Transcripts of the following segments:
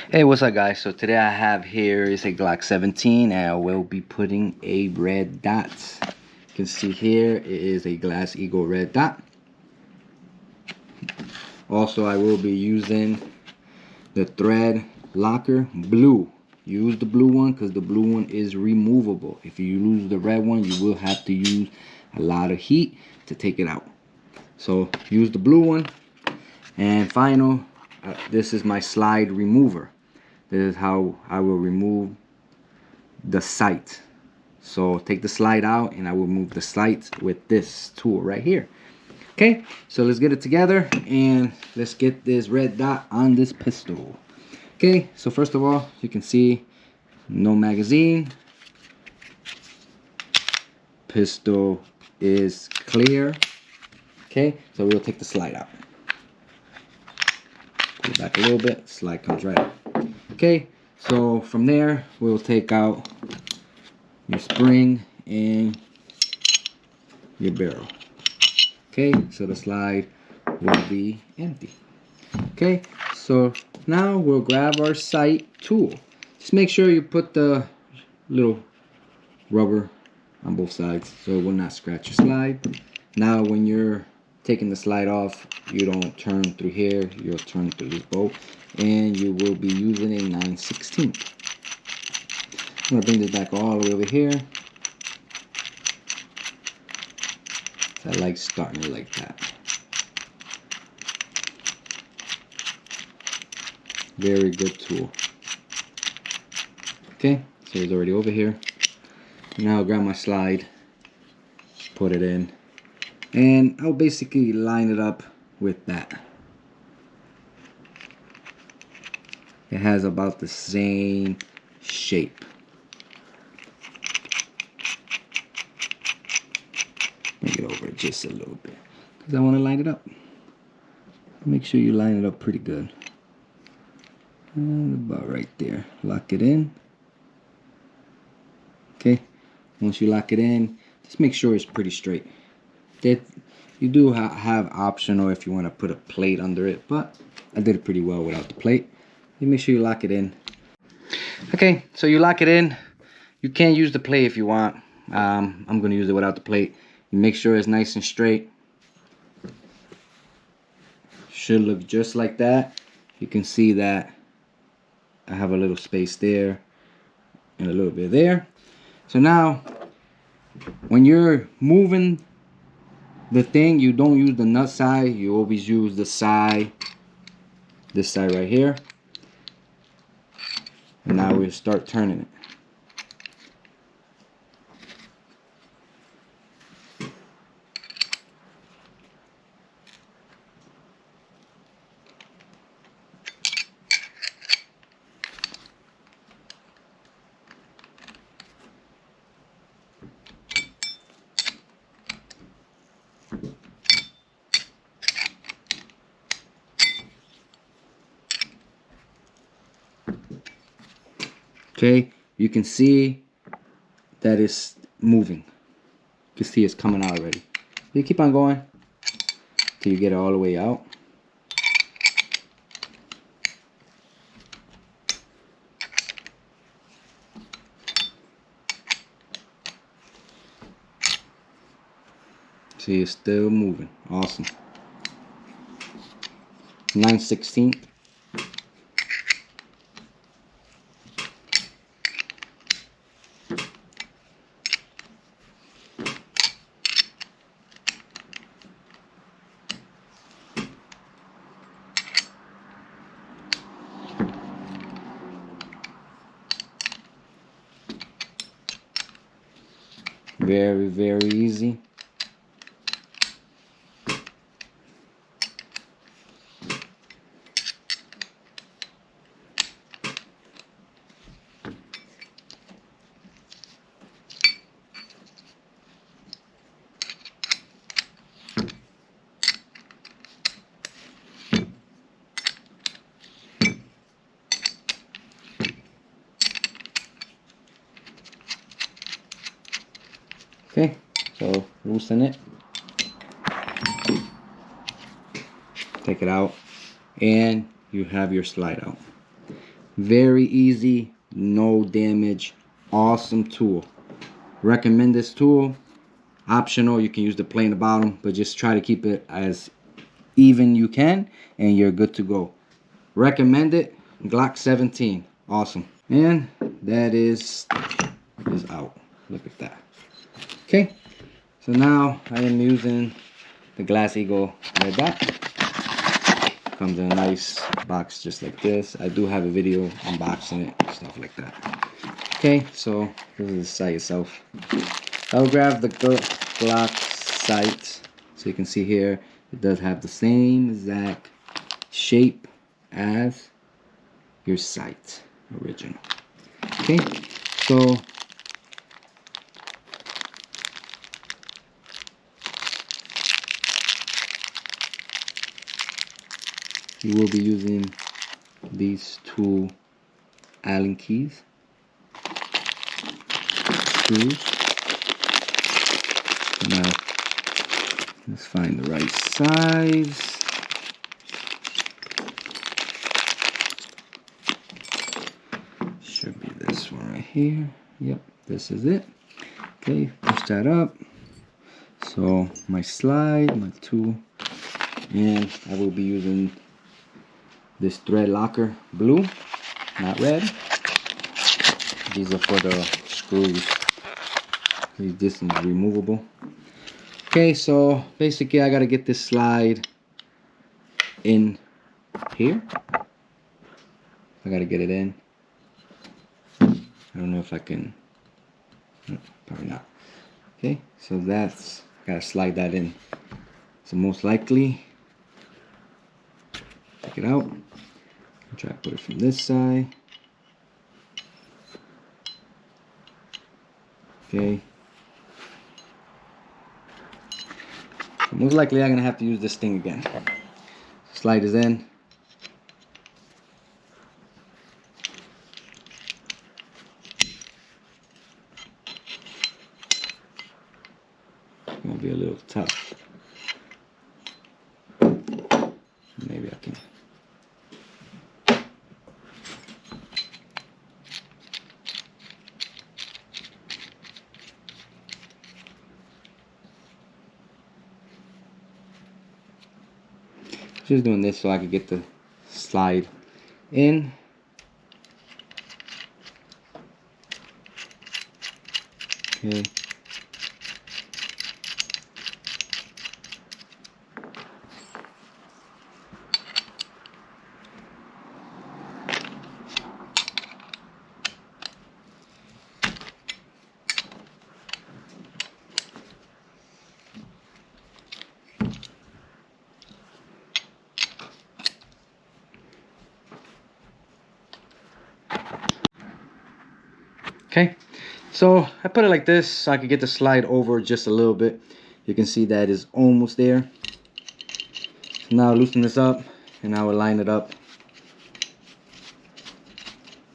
Hey, what's up, guys? So today I have here is a Glock 17 and I will be putting a red dot. You can see here it is a Glass Eagle red dot. Also, I will be using the thread locker blue. Use the blue one because the blue one is removable. If you use the red one, you will have to use a lot of heat to take it out. So use the blue one. And final, this is my slide remover. This is how I will remove the sight. So take the slide out and I will remove the sight with this tool right here. Okay, so let's get it together and let's get this red dot on this pistol. Okay, so first of all, you can see no magazine. Pistol is clear. Okay, so we'll take the slide out. Pull it back a little bit, slide comes right out. Okay, so from there we'll take out your spring and your barrel. Okay, so the slide will be empty. Okay, so now we'll grab our sight tool. Just make sure you put the little rubber on both sides so it will not scratch your slide. Now when you're taking the slide off, you don't turn through here, you'll turn through this bolt, and you will be using a 9/16. I'm gonna bring this back all the way over here. I like starting it like that. Very good tool. Okay, so it's already over here. Now I'll grab my slide, put it in, and I'll basically line it up with that. It has about the same shape. Make it over just a little bit because I want to line it up. Make sure you line it up pretty good. And about right there. Lock it in. Okay. Once you lock it in, just make sure it's pretty straight. You do have optional if you want to put a plate under it, but I did it pretty well without the plate. You make sure you lock it in. Okay, so you lock it in. You can use the plate if you want. I'm going to use it without the plate. You make sure it's nice and straight. Should look just like that. You can see that I have a little space there and a little bit there. So now when you're moving the thing, you don't use the nut side, you always use the side, this side right here. And now we'll start turning it. Okay, you can see that it's moving. You can see it's coming out already. You keep on going till you get it all the way out. See, it's still moving. Awesome. 9/16. Very, very easy. Okay, so loosen it, take it out, and you have your slide out. Very easy, no damage, awesome tool. Recommend this tool. Optional, you can use the plate in the bottom, but just try to keep it as even you can and you're good to go. Recommend it. Glock 17, awesome. And that is out. Look at that. Okay, so now I am using the Glass Eagle red dot. Comes in a nice box just like this. I do have a video unboxing it, stuff like that. Okay, so this is the sight itself. I'll grab the Glock sight. So you can see here, it does have the same exact shape as your sight original. Okay, so you will be using these two Allen keys, screws. Now let's find the right size. Should be this one right here. Yep, this is it. Okay, push that up. So my slide, my tool, and I will be using this thread locker blue, not red. These are for the screws. This is removable. Okay, so basically I gotta get this slide in here. I gotta get it in. I don't know if I can, probably not. Okay, so that's, gotta slide that in. So most likely, take it out. Try to put it from this side. Okay. So most likely I'm gonna have to use this thing again. Slide is in. It's gonna be a little tough. Maybe I can. Just doing this so I could get the slide in. Okay. Okay, so I put it like this so I could get the slide over just a little bit. You can see that is almost there. So now loosen this up and I will line it up.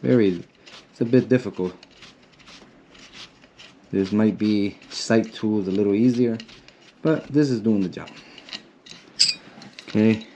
Very easy. It's a bit difficult. This might be sight tools a little easier, but this is doing the job. Okay,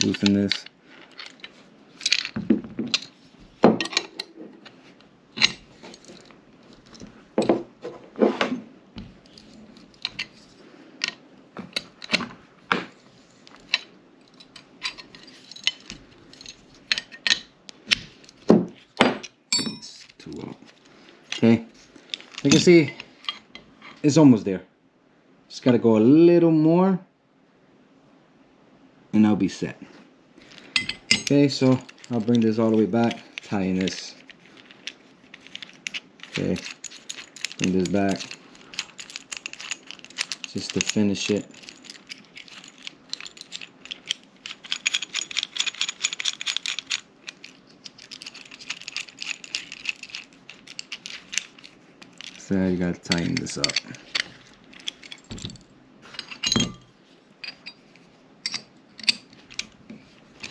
loosen this. Okay, you can see it's almost there. Just gotta go a little more and I'll be set. Okay, so I'll bring this all the way back, tying this. Okay, bring this back just to finish it. So you gotta tighten this up.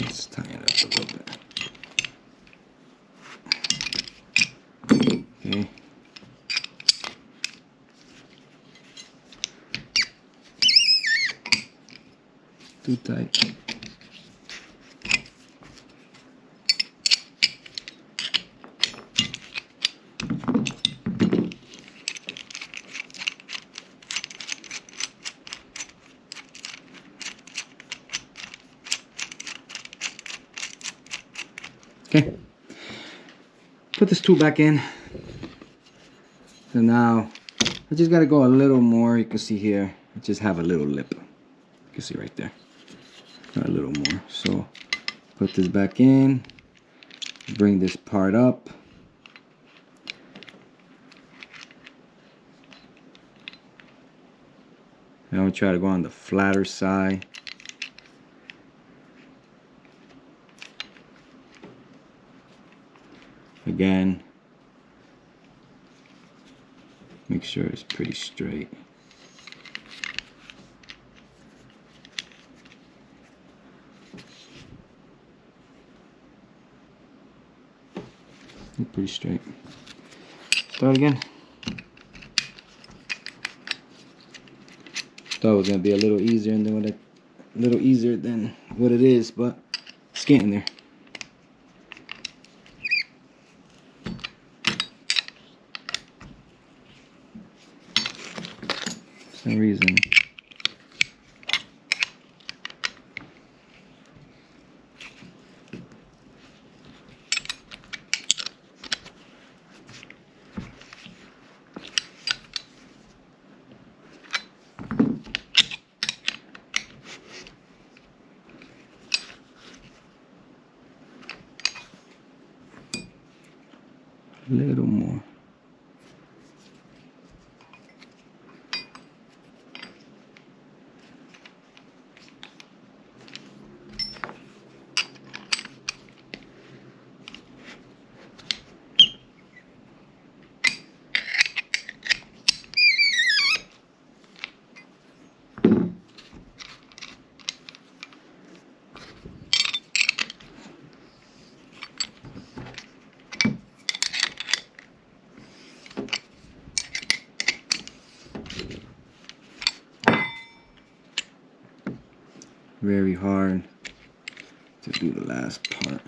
Let's tighten it up a little bit. Okay. Too tight. Okay. Put this tool back in. So now I just gotta go a little more. You can see here, I just have a little lip. You can see right there. A little more. So put this back in. Bring this part up. I'm gonna try to go on the flatter side. Again, make sure it's pretty straight. Pretty straight. Start again. Thought it was gonna be a little easier than what it is, but it's getting there. For some reason. A little more. Very hard to do the last part.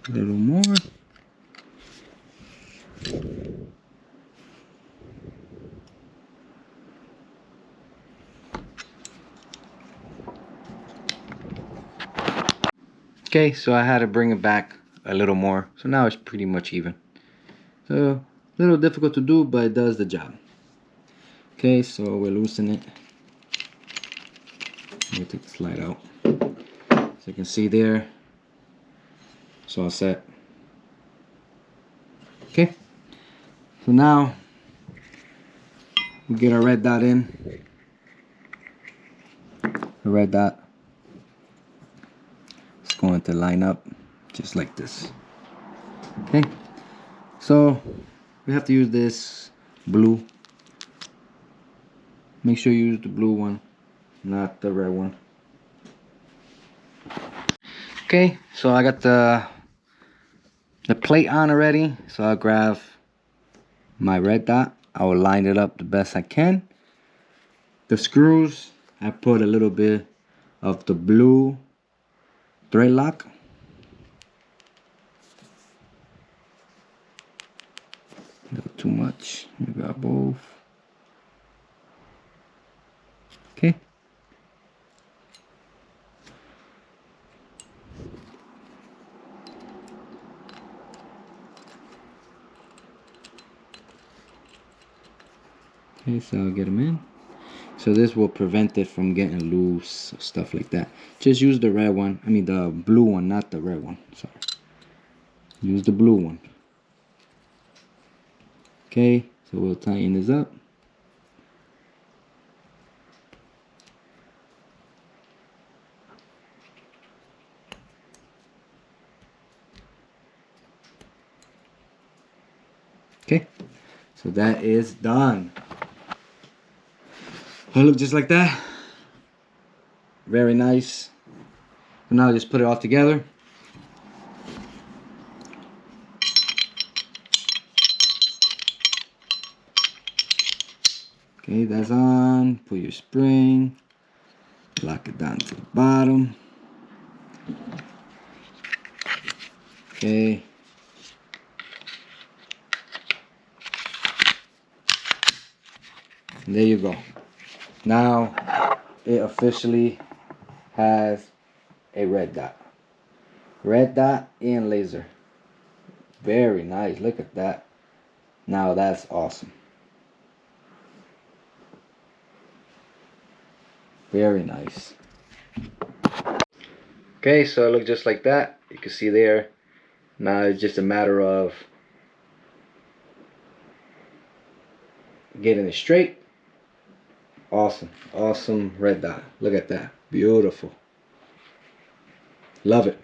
A little more. Okay, so I had to bring it back a little more. So now it's pretty much even. So a little difficult to do, but it does the job. Okay, so we'll loosen it. Let me take the slide out. So you can see there. It's all set. Okay, so now we get our red dot in. The red dot is going to line up just like this. Okay, so we have to use this blue. Make sure you use the blue one, not the red one. Okay, so I got the plate on already, so I'll grab my red dot. I will line it up the best I can. The screws, I put a little bit of the blue thread lock. Not too much. We got both. Okay. Okay, so I'll get them in. So this will prevent it from getting loose, stuff like that. Just use the red one. I mean the blue one, not the red one. Sorry. Use the blue one. Okay, so we'll tighten this up. Okay, so that is done. It look just like that. Very nice. So now just put it all together. Okay, that's on. Put your spring. Lock it down to the bottom. Okay. And there you go. Now it officially has a red dot. Red dot and laser. Very nice. Look at that. Now that's awesome. Very nice. Okay, so it looks just like that. You can see there. Now it's just a matter of getting it straight. Awesome. Awesome red dot. Look at that. Beautiful. Love it.